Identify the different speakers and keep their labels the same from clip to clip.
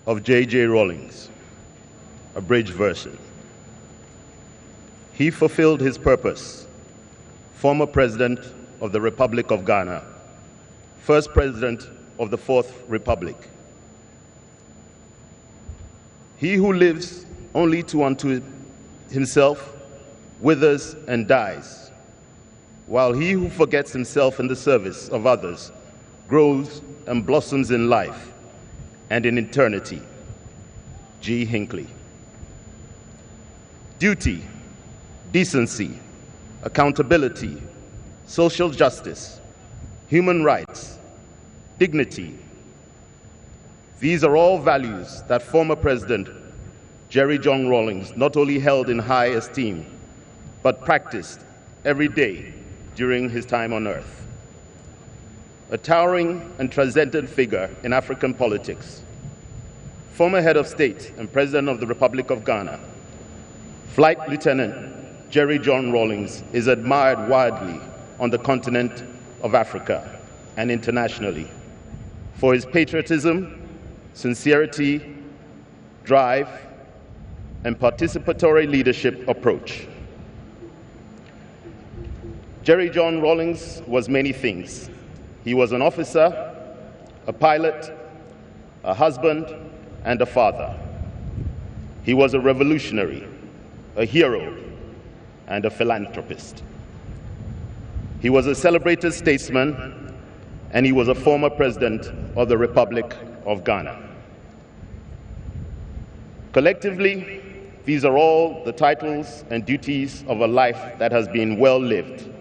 Speaker 1: of J.J. Rawlings, abridged version. He fulfilled his purpose, former President of the Republic of Ghana, first President of the Fourth Republic. He who lives only to unto himself withers and dies, while he who forgets himself in the service of others grows and blossoms in life and in eternity. G. Hinckley. Duty, decency, accountability, social justice, human rights, dignity. These are all values that former President Jerry John Rawlings not only held in high esteem, but practiced every day during his time on earth. A towering and transcendent figure in African politics, former head of state and President of the Republic of Ghana, Flight Lieutenant Jerry John Rawlings is admired widely on the continent of Africa and internationally for his patriotism, sincerity, drive, and participatory leadership approach. Jerry John Rawlings was many things. He was an officer, a pilot, a husband, and a father. He was a revolutionary, a hero, and a philanthropist. He was a celebrated statesman, and he was a former president of the Republic of Ghana. Collectively, these are all the titles and duties of a life that has been well lived.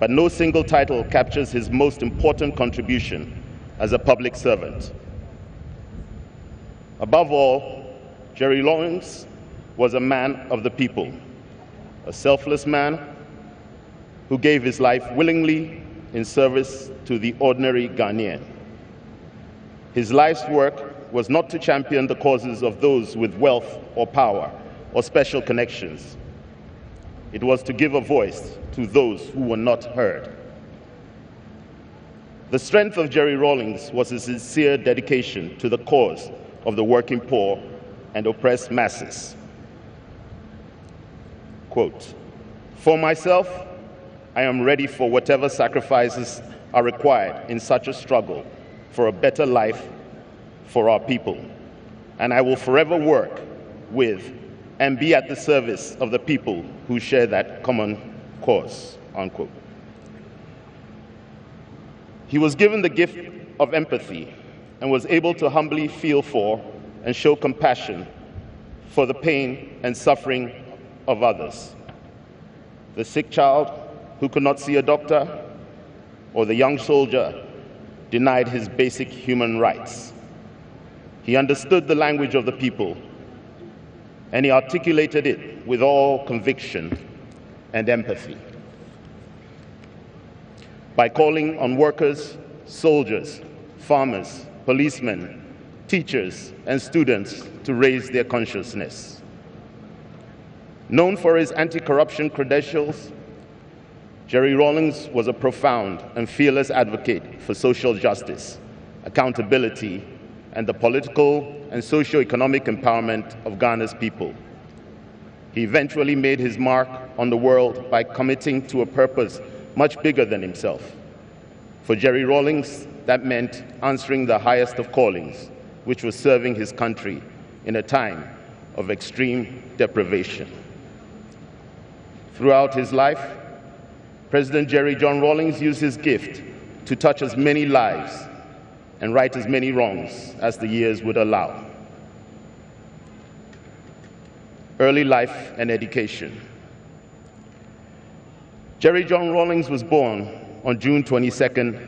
Speaker 1: But no single title captures his most important contribution as a public servant. Above all, Jerry Rawlings was a man of the people, a selfless man who gave his life willingly in service to the ordinary Ghanaian. His life's work was not to champion the causes of those with wealth or power or special connections. It was to give a voice to those who were not heard. The strength of Jerry Rawlings was his sincere dedication to the cause of the working poor and oppressed masses. Quote, "For myself, I am ready for whatever sacrifices are required in such a struggle for a better life for our people, and I will forever work with and be at the service of the people who share that common cause," unquote. He was given the gift of empathy and was able to humbly feel for and show compassion for the pain and suffering of others. The sick child who could not see a doctor, or the young soldier denied his basic human rights. He understood the language of the people, and he articulated it with all conviction and empathy. By calling on workers, soldiers, farmers, policemen, teachers, and students to raise their consciousness. Known for his anti-corruption credentials, Jerry Rawlings was a profound and fearless advocate for social justice, accountability, and the political and socio-economic empowerment of Ghana's people. He eventually made his mark on the world by committing to a purpose much bigger than himself. For Jerry Rawlings, that meant answering the highest of callings, which was serving his country in a time of extreme deprivation. Throughout his life, President Jerry John Rawlings used his gift to touch as many lives and right as many wrongs as the years would allow. Early life and education. Jerry John Rawlings was born on June 22,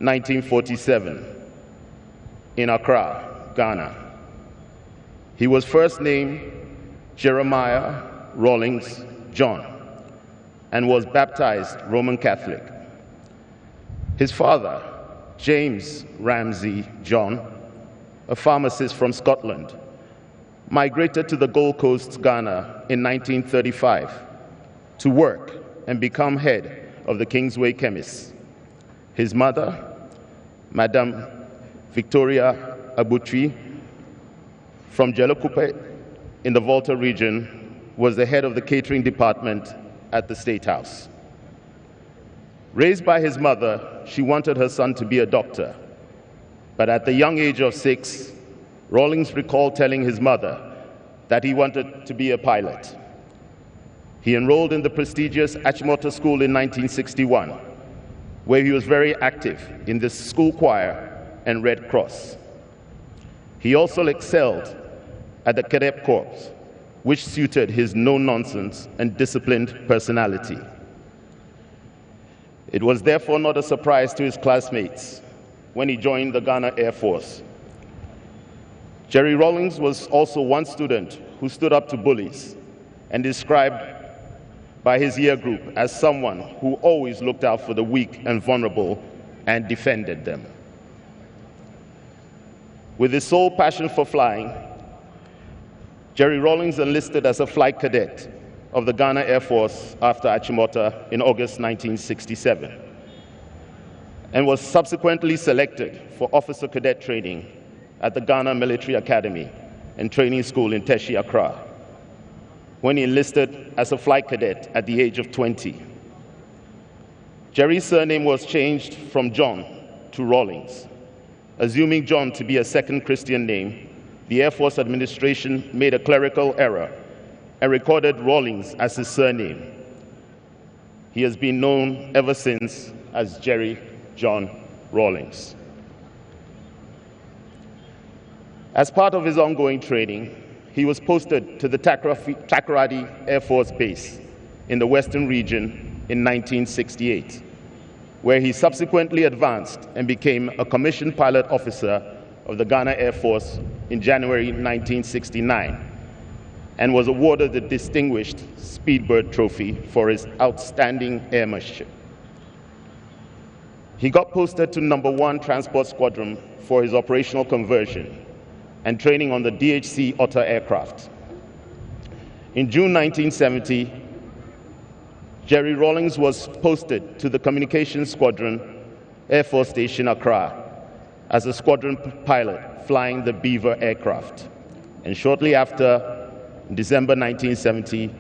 Speaker 1: 1947, in Accra, Ghana. He was first named Jeremiah Rawlings John and was baptized Roman Catholic. His father, James Ramsey John, a pharmacist from Scotland, migrated to the Gold Coast, Ghana in 1935 to work and become head of the Kingsway Chemists. His mother, Madame Victoria Abutri, from Jelokupe in the Volta region, was the head of the catering department at the State House. Raised by his mother, she wanted her son to be a doctor. But at the young age of 6, Rawlings recalled telling his mother that he wanted to be a pilot. He enrolled in the prestigious Achimota School in 1961, where he was very active in the school choir and Red Cross. He also excelled at the Cadet Corps, which suited his no-nonsense and disciplined personality. It was therefore not a surprise to his classmates when he joined the Ghana Air Force. Jerry Rawlings was also one student who stood up to bullies and described by his year group as someone who always looked out for the weak and vulnerable and defended them. With his sole passion for flying, Jerry Rawlings enlisted as a flight cadet of the Ghana Air Force after Achimota in August 1967, and was subsequently selected for officer cadet training at the Ghana Military Academy and Training School in Teshi, Accra, when he enlisted as a flight cadet at the age of 20. Jerry's surname was changed from John to Rawlings. Assuming John to be a second Christian name, the Air Force administration made a clerical error and recorded Rawlings as his surname. He has been known ever since as Jerry John Rawlings. As part of his ongoing training, he was posted to the Takoradi Air Force Base in the Western region in 1968, where he subsequently advanced and became a commissioned pilot officer of the Ghana Air Force in January 1969, and was awarded the Distinguished Speedbird Trophy for his outstanding airmanship. He got posted to No. 1 Transport Squadron for his operational conversion and training on the DHC Otter aircraft. In June 1970, Jerry Rawlings was posted to the Communications Squadron, Air Force Station, Accra, as a squadron pilot flying the Beaver aircraft. And shortly after, in December 1970,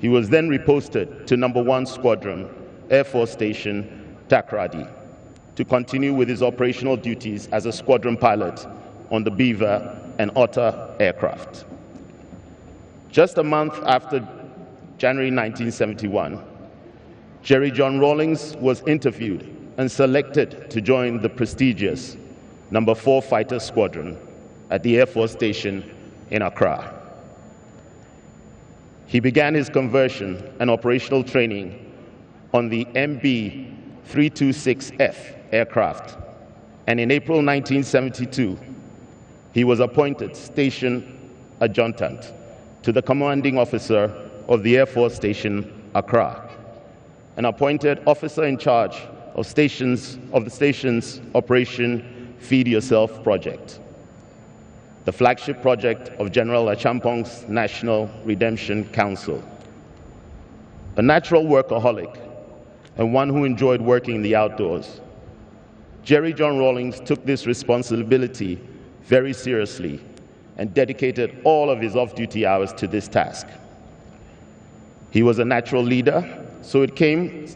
Speaker 1: he was then reposted to No. 1 Squadron, Air Force Station, Takoradi, to continue with his operational duties as a squadron pilot on the Beaver and Otter aircraft. Just a month after January 1971, Jerry John Rawlings was interviewed and selected to join the prestigious No. 4 Fighter Squadron at the Air Force Station in Accra. He began his conversion and operational training on the MB-326F aircraft, and in April 1972, he was appointed Station Adjutant to the commanding officer of the Air Force Station, Accra, and appointed officer in charge of the station's Operation Feed Yourself project, the flagship project of General Achampong's National Redemption Council. A natural workaholic and one who enjoyed working in the outdoors, Jerry John Rawlings took this responsibility very seriously and dedicated all of his off-duty hours to this task. He was a natural leader, so it came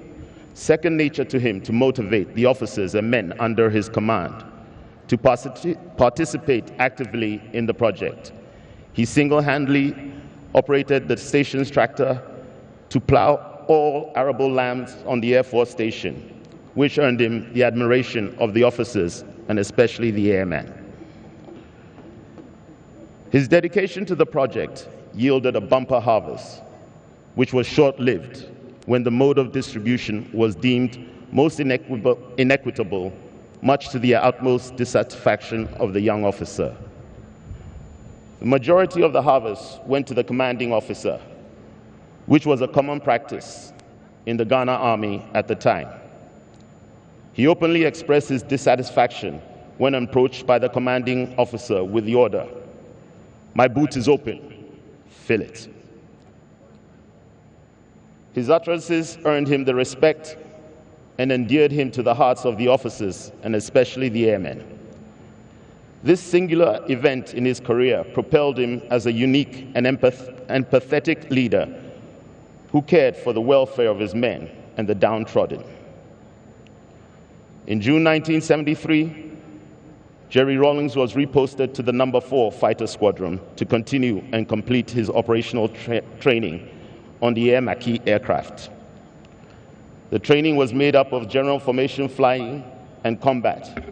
Speaker 1: second nature to him to motivate the officers and men under his command to participate actively in the project. He single-handedly operated the station's tractor to plow all arable lands on the Air Force Station, which earned him the admiration of the officers and especially the airmen. His dedication to the project yielded a bumper harvest, which was short-lived when the mode of distribution was deemed most inequitable, much to the utmost dissatisfaction of the young officer. The majority of the harvest went to the commanding officer, which was a common practice in the Ghana Army at the time. He openly expressed his dissatisfaction when approached by the commanding officer with the order, "My boot is open, fill it." His utterances earned him the respect and endeared him to the hearts of the officers and especially the airmen. This singular event in his career propelled him as a unique and empathetic leader who cared for the welfare of his men and the downtrodden. In June 1973, Jerry Rawlings was reposted to the No. 4 Fighter Squadron to continue and complete his operational training on the Air Macquis aircraft. The training was made up of general formation flying and combat,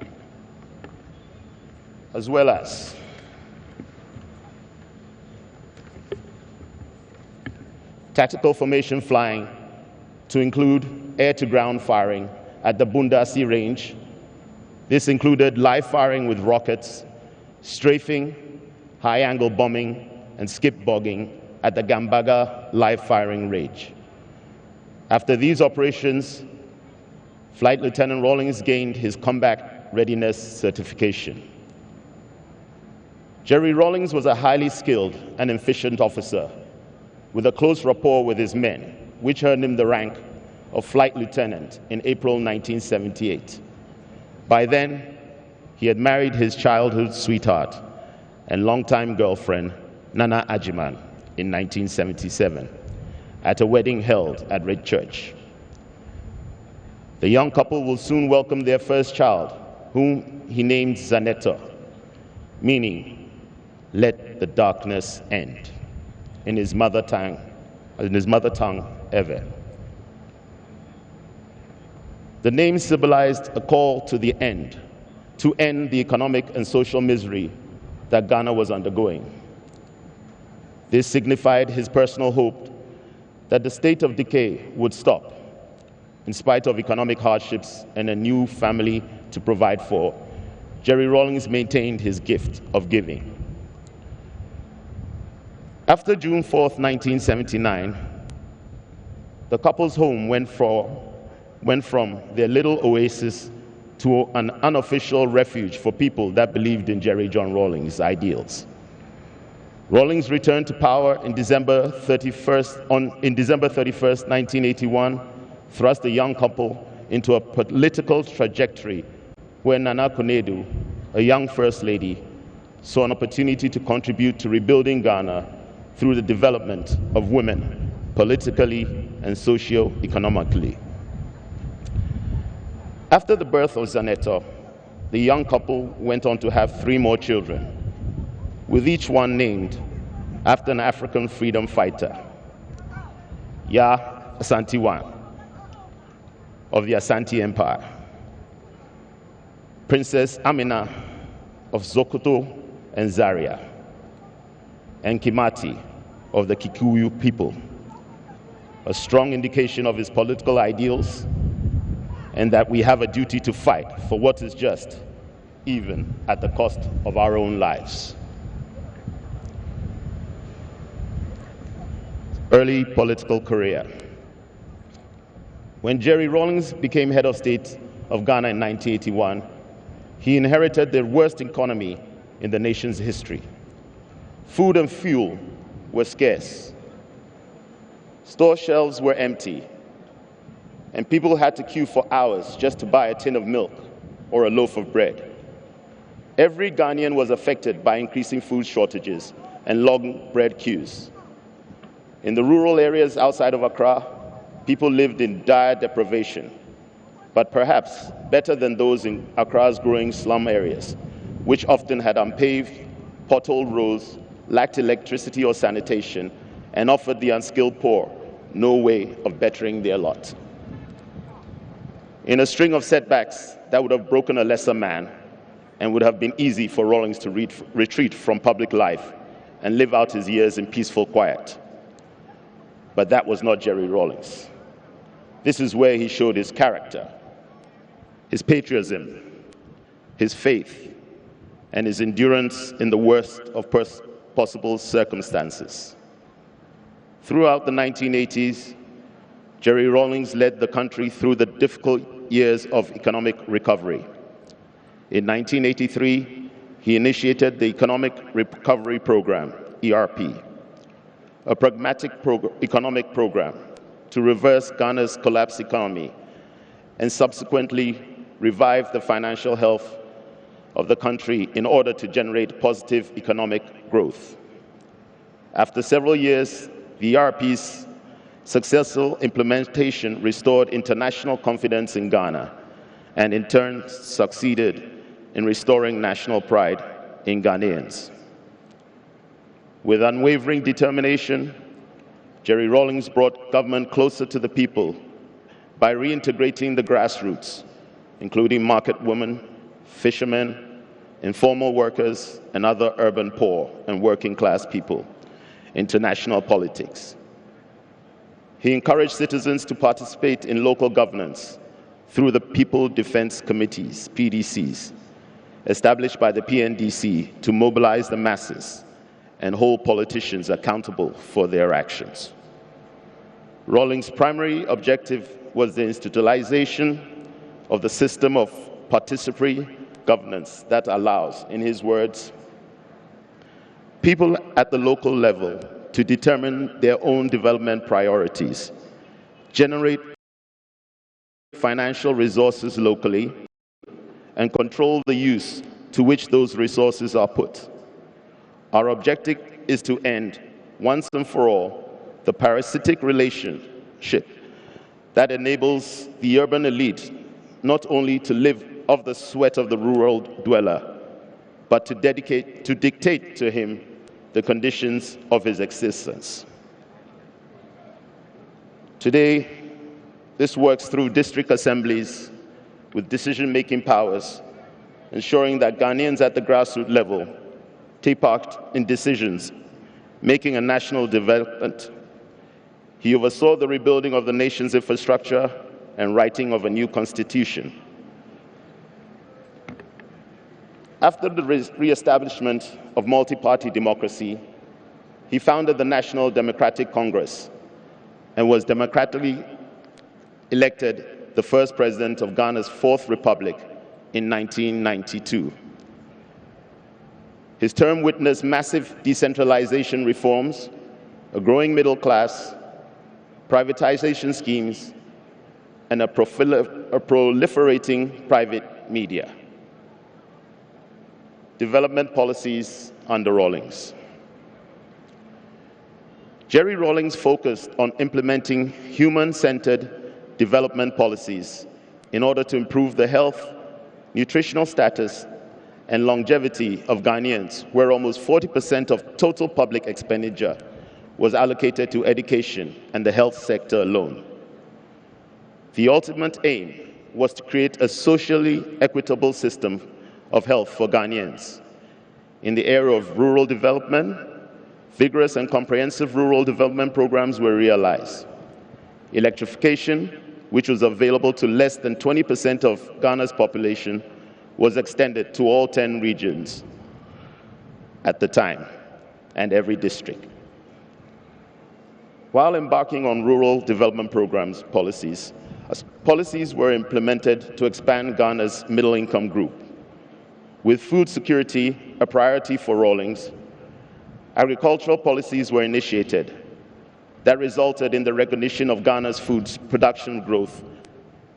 Speaker 1: as well as tactical formation flying to include air-to-ground firing at the Bundasi range. This included live firing with rockets, strafing, high-angle bombing, and skip bogging at the Gambaga live firing range. After these operations, Flight Lieutenant Rawlings gained his combat readiness certification. Jerry Rawlings was a highly skilled and efficient officer with a close rapport with his men, which earned him the rank of Flight Lieutenant in April 1978. By then, he had married his childhood sweetheart and longtime girlfriend, Nana Ajiman, in 1977, at a wedding held at Red Church. The young couple will soon welcome their first child, whom he named Zanetta, meaning, "Let the darkness end," in his mother tongue, Ewe. The name symbolized a call to the end, to end the economic and social misery that Ghana was undergoing. This signified his personal hope that the state of decay would stop. In spite of economic hardships and a new family to provide for, Jerry Rawlings maintained his gift of giving. After June 4th, 1979, the couple's home went from their little oasis to an unofficial refuge for people that believed in Jerry John Rawlings' ideals. Rawlings returned to power in December 31st, 1981, thrust the young couple into a political trajectory where Nana Konadu, a young First Lady, saw an opportunity to contribute to rebuilding Ghana through the development of women, politically and socio-economically. After the birth of Zanetta, the young couple went on to have 3 more children, with each one named after an African freedom fighter, Ya Asante of the Asante Empire, Princess Amina of Sokoto and Zaria, and Kimati of the Kikuyu people, a strong indication of his political ideals and that we have a duty to fight for what is just, even at the cost of our own lives. Early political career. When Jerry Rawlings became head of state of Ghana in 1981, he inherited the worst economy in the nation's history. Food and fuel were scarce. Store shelves were empty, and people had to queue for hours just to buy a tin of milk or a loaf of bread. Every Ghanaian was affected by increasing food shortages and long bread queues. In the rural areas outside of Accra, people lived in dire deprivation, but perhaps better than those in Accra's growing slum areas, which often had unpaved, potholed roads, lacked electricity or sanitation, and offered the unskilled poor no way of bettering their lot. In a string of setbacks that would have broken a lesser man and would have been easy for Rawlings to retreat from public life and live out his years in peaceful quiet. But that was not Jerry Rawlings. This is where he showed his character, his patriotism, his faith, and his endurance in the worst of possible circumstances. Throughout the 1980s, Jerry Rawlings led the country through the difficult years of economic recovery. In 1983, he initiated the Economic Recovery Program, ERP, a pragmatic economic program to reverse Ghana's collapsed economy and subsequently revive the financial health of the country in order to generate positive economic growth. After several years, the ERP's successful implementation restored international confidence in Ghana and in turn succeeded in restoring national pride in Ghanaians. With unwavering determination, Jerry Rawlings brought government closer to the people by reintegrating the grassroots, including market women, fishermen, informal workers, and other urban poor and working class people into national politics. He encouraged citizens to participate in local governance through the People Defense Committees, PDCs, established by the PNDC to mobilize the masses and hold politicians accountable for their actions. Rawlings' primary objective was the institutionalization of the system of participatory governance that allows, in his words, people at the local level to determine their own development priorities, generate financial resources locally, and control the use to which those resources are put. Our objective is to end, once and for all, the parasitic relationship that enables the urban elite not only to live off the sweat of the rural dweller, but to dictate to him the conditions of his existence. Today, this works through district assemblies with decision-making powers, ensuring that Ghanaians at the grassroots level take part in decisions making a national development. He oversaw the rebuilding of the nation's infrastructure and writing of a new constitution. After the re-establishment of multi-party democracy, he founded the National Democratic Congress and was democratically elected the first president of Ghana's Fourth Republic in 1992. His term witnessed massive decentralization reforms, a growing middle class, privatization schemes, and a proliferating private media. Development policies under Rawlings. Jerry Rawlings focused on implementing human-centered development policies in order to improve the health, nutritional status, and longevity of Ghanaians, where almost 40% of total public expenditure was allocated to education and the health sector alone. The ultimate aim was to create a socially equitable system of health for Ghanaians. In the area of rural development, vigorous and comprehensive rural development programs were realized. Electrification, which was available to less than 20% of Ghana's population, was extended to all 10 regions at the time and every district. While embarking on rural development programs policies were implemented to expand Ghana's middle-income group. With food security a priority for Rawlings, agricultural policies were initiated that resulted in the recognition of Ghana's food production growth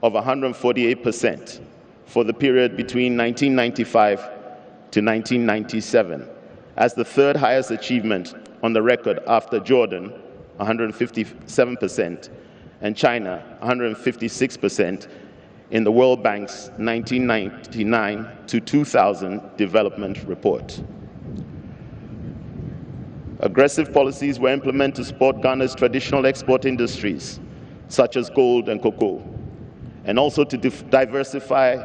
Speaker 1: of 148% for the period between 1995 to 1997, as the third highest achievement on the record after Jordan, 157%, and China, 156%, in the World Bank's 1999 to 2000 development report. Aggressive policies were implemented to support Ghana's traditional export industries, such as gold and cocoa, and also to diversify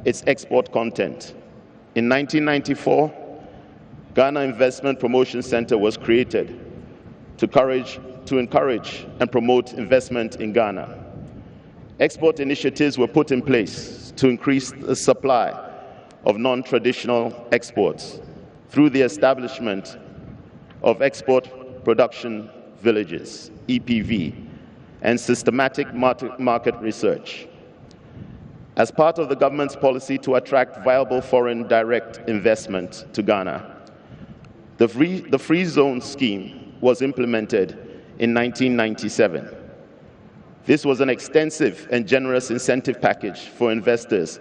Speaker 1: its export content. In 1994, Ghana Investment Promotion Center was created to encourage and promote investment in Ghana. Export initiatives were put in place to increase the supply of non-traditional exports through the establishment of export production villages, EPV, and systematic market research. As part of the government's policy to attract viable foreign direct investment to Ghana, the Free Zone Scheme was implemented in 1997. This was an extensive and generous incentive package for investors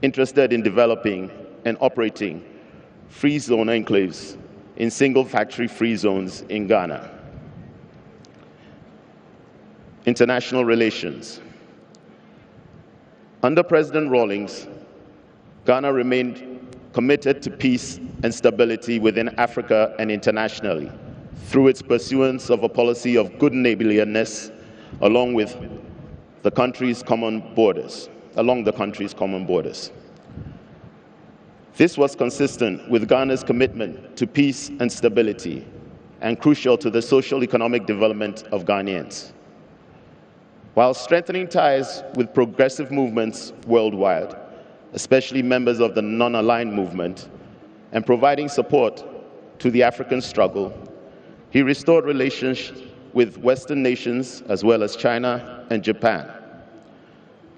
Speaker 1: interested in developing and operating free zone enclaves in single factory free zones in Ghana. International relations. Under President Rawlings, Ghana remained committed to peace and stability within Africa and internationally through its pursuance of a policy of good neighborliness along the country's common borders. This was consistent with Ghana's commitment to peace and stability and crucial to the social economic development of Ghanaians. While strengthening ties with progressive movements worldwide, especially members of the non-aligned movement, and providing support to the African struggle, he restored relations with Western nations as well as China and Japan.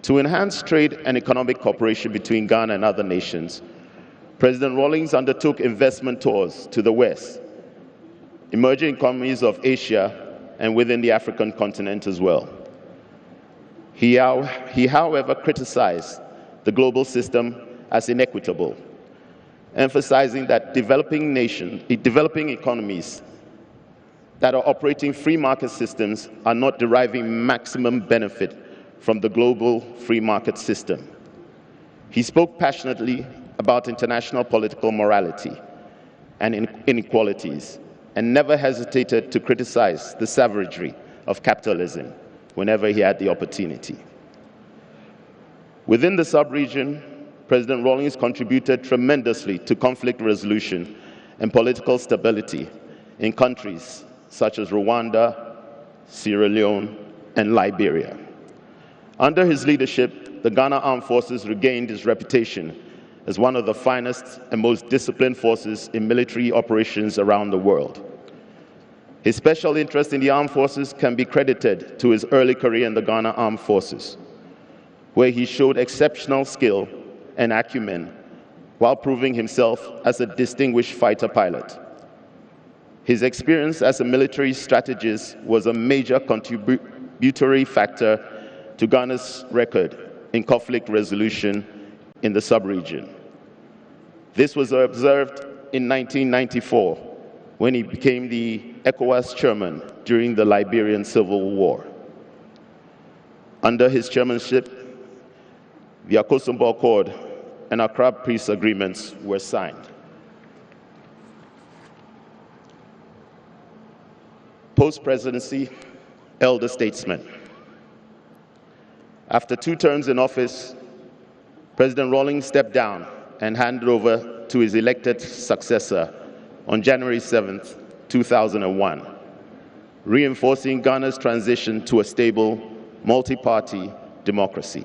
Speaker 1: To enhance trade and economic cooperation between Ghana and other nations, President Rawlings undertook investment tours to the West, emerging economies of Asia and within the African continent as well. He, however, criticized the global system as inequitable, emphasizing that developing economies that are operating free market systems are not deriving maximum benefit from the global free market system. He spoke passionately about international political morality and inequalities, and never hesitated to criticize the savagery of capitalism whenever he had the opportunity. Within the sub-region, President Rawlings contributed tremendously to conflict resolution and political stability in countries such as Rwanda, Sierra Leone, and Liberia. Under his leadership, the Ghana Armed Forces regained its reputation as one of the finest and most disciplined forces in military operations around the world. His special interest in the armed forces can be credited to his early career in the Ghana Armed Forces, where he showed exceptional skill and acumen while proving himself as a distinguished fighter pilot. His experience as a military strategist was a major contributory factor to Ghana's record in conflict resolution in the sub-region. This was observed in 1994 when he became the ECOWAS chairman during the Liberian Civil War. Under his chairmanship, the Akosombo Accord and Accra Peace Agreements were signed. Post-presidency, elder statesman. After 2 terms in office, President Rawlings stepped down and handed over to his elected successor on January 7, 2001, reinforcing Ghana's transition to a stable, multi-party democracy.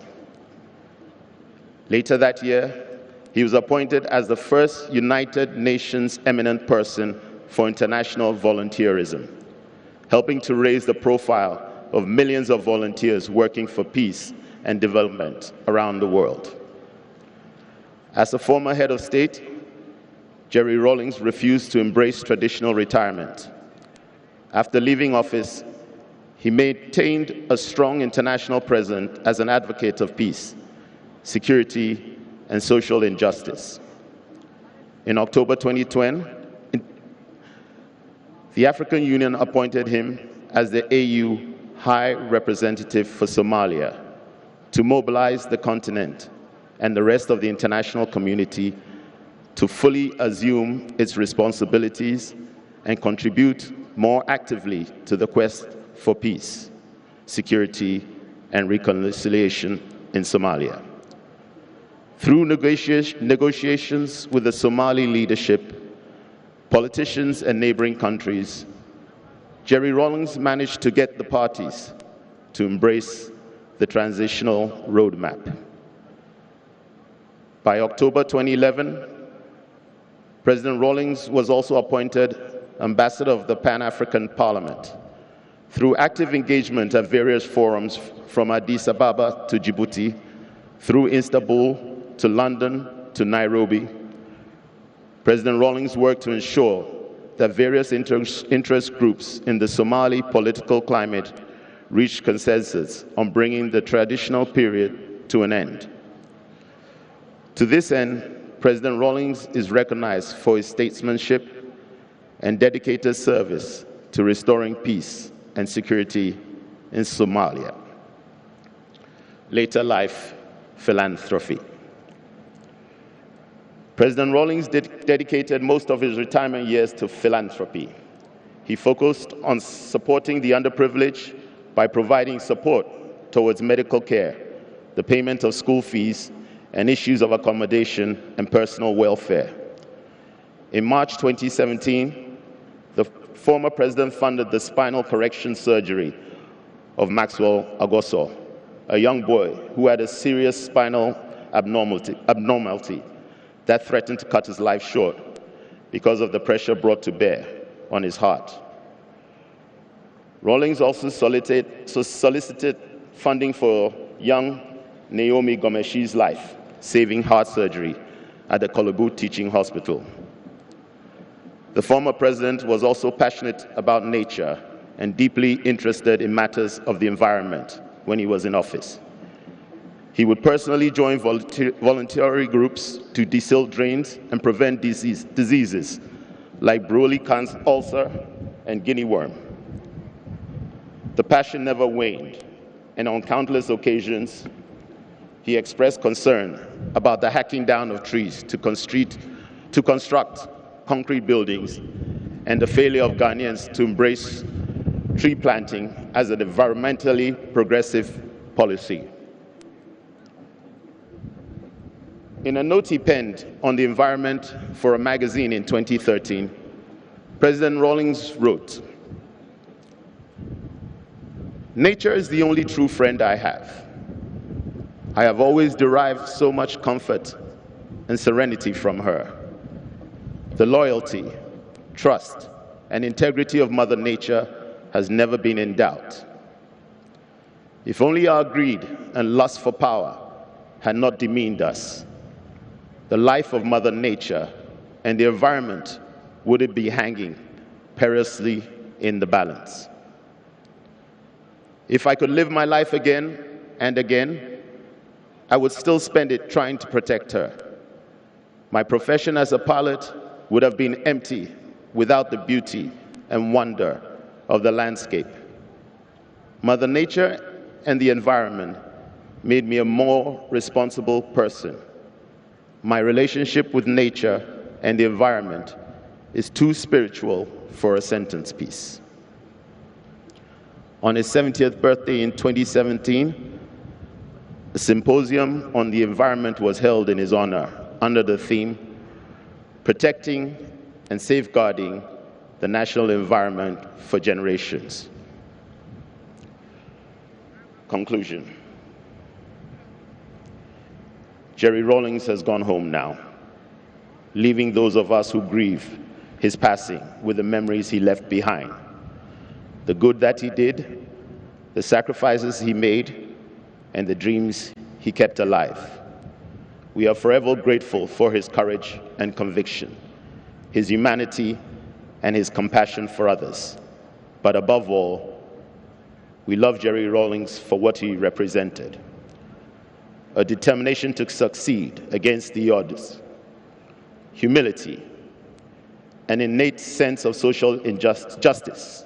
Speaker 1: Later that year, he was appointed as the first United Nations eminent person for international volunteerism, helping to raise the profile of millions of volunteers working for peace and development around the world. As a former head of state, Jerry Rawlings refused to embrace traditional retirement. After leaving office, he maintained a strong international presence as an advocate of peace, security, and social injustice. In October 2020, the African Union appointed him as the AU High Representative for Somalia to mobilize the continent and the rest of the international community to fully assume its responsibilities and contribute more actively to the quest for peace, security, and reconciliation in Somalia. Through negotiations with the Somali leadership, politicians, and neighboring countries, Jerry Rawlings managed to get the parties to embrace the transitional roadmap. By October 2011, President Rawlings was also appointed Ambassador of the Pan-African Parliament. Through active engagement at various forums from Addis Ababa to Djibouti, through Istanbul to London to Nairobi, President Rawlings worked to ensure that various interest groups in the Somali political climate reached consensus on bringing the traditional period to an end. To this end, President Rawlings is recognized for his statesmanship and dedicated service to restoring peace and security in Somalia. Later life philanthropy. President Rawlings dedicated most of his retirement years to philanthropy. He focused on supporting the underprivileged by providing support towards medical care, the payment of school fees, and issues of accommodation and personal welfare. In March 2017, the former president funded the spinal correction surgery of Maxwell Agoso, a young boy who had a serious spinal abnormality that threatened to cut his life short because of the pressure brought to bear on his heart. Rawlings also solicited funding for young Naomi Gomeshi's life-saving heart surgery at the Kolobu Teaching Hospital. The former president was also passionate about nature and deeply interested in matters of the environment when he was in office. He would personally join voluntary groups to desil drains and prevent diseases like Broley ulcer and guinea worm. The passion never waned, and on countless occasions, he expressed concern about the hacking down of trees to construct concrete buildings and the failure of Ghanaians to embrace tree planting as an environmentally progressive policy. In a note he penned on the environment for a magazine in 2013, President Rawlings wrote, "Nature is the only true friend I have. I have always derived so much comfort and serenity from her. The loyalty, trust, and integrity of Mother Nature has never been in doubt. If only our greed and lust for power had not demeaned us, the life of Mother Nature and the environment would be hanging perilously in the balance. If I could live my life again and again, I would still spend it trying to protect her. My profession as a pilot would have been empty without the beauty and wonder of the landscape. Mother Nature and the environment made me a more responsible person. My relationship with nature and the environment is too spiritual for a sentence piece." On his 70th birthday in 2017, a symposium on the environment was held in his honor under the theme, "Protecting and Safeguarding the National Environment for Generations." Conclusion. Jerry Rawlings has gone home now, leaving those of us who grieve his passing with the memories he left behind, the good that he did, the sacrifices he made, and the dreams he kept alive. We are forever grateful for his courage and conviction, his humanity, and his compassion for others. But above all, we love Jerry Rawlings for what he represented: a determination to succeed against the odds, humility, an innate sense of social justice,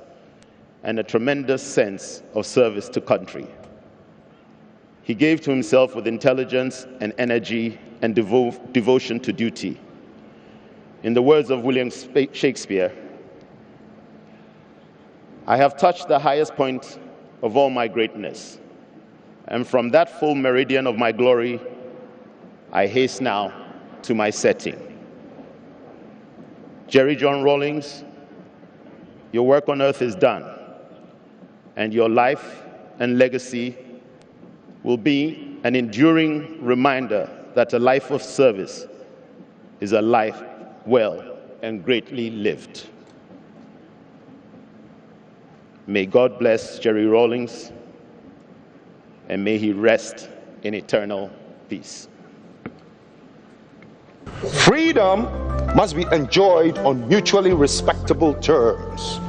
Speaker 1: and a tremendous sense of service to country. He gave to himself with intelligence and energy and devotion to duty. In the words of William Shakespeare, "I have touched the highest point of all my greatness, and from that full meridian of my glory, I haste now to my setting." Jerry John Rawlings, your work on earth is done, and your life and legacy will be an enduring reminder that a life of service is a life well and greatly lived. May God bless Jerry Rawlings, and may he rest in eternal peace.
Speaker 2: Freedom must be enjoyed on mutually respectable terms,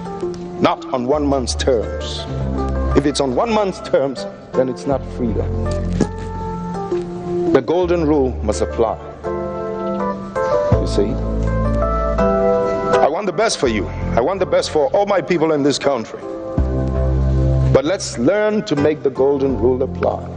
Speaker 2: not on one man's terms. If it's on one man's terms, then it's not freedom. The golden rule must apply. You see? I want the best for you. I want the best for all my people in this country. But let's learn to make the golden rule apply.